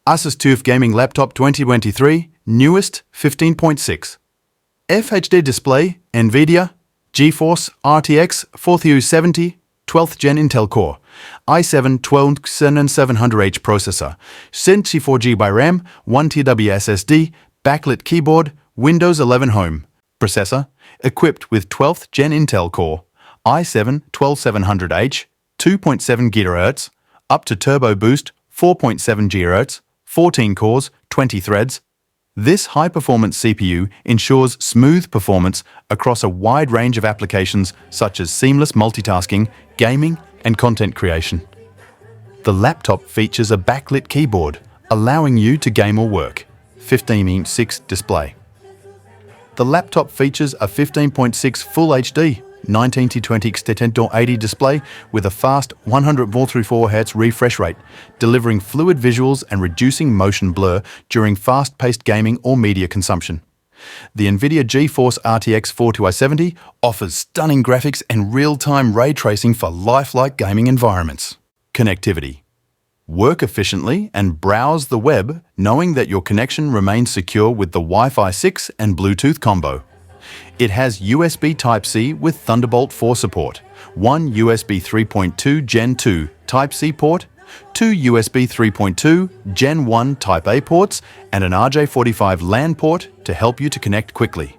ASUS TUF Gaming Laptop 2023, newest 15.6. FHD display, NVIDIA, GeForce RTX 4070, 12th Gen Intel Core, i7 12700H processor, 64GB RAM, 1TB SSD, backlit keyboard, Windows 11 Home. Processor, equipped with 12th Gen Intel Core, i7 12700H, 2.7 GHz, up to Turbo Boost 4.7 GHz, 14 cores, 20 threads. This high-performance CPU ensures smooth performance across a wide range of applications such as seamless multitasking, gaming, and content creation. The laptop features a backlit keyboard, allowing you to game or work. 15-inch 6 display. The laptop features a 15.6 Full HD 1920 x 1080 display with a fast 144 Hz refresh rate, delivering fluid visuals and reducing motion blur during fast-paced gaming or media consumption. The NVIDIA GeForce RTX 4070 offers stunning graphics and real-time ray tracing for lifelike gaming environments. Connectivity. Work efficiently and browse the web knowing that your connection remains secure with the Wi-Fi 6 and Bluetooth combo. It has USB Type-C with Thunderbolt 4 support, one USB 3.2 Gen 2 Type-C port, two USB 3.2 Gen 1 Type-A ports, and an RJ45 LAN port to help you to connect quickly.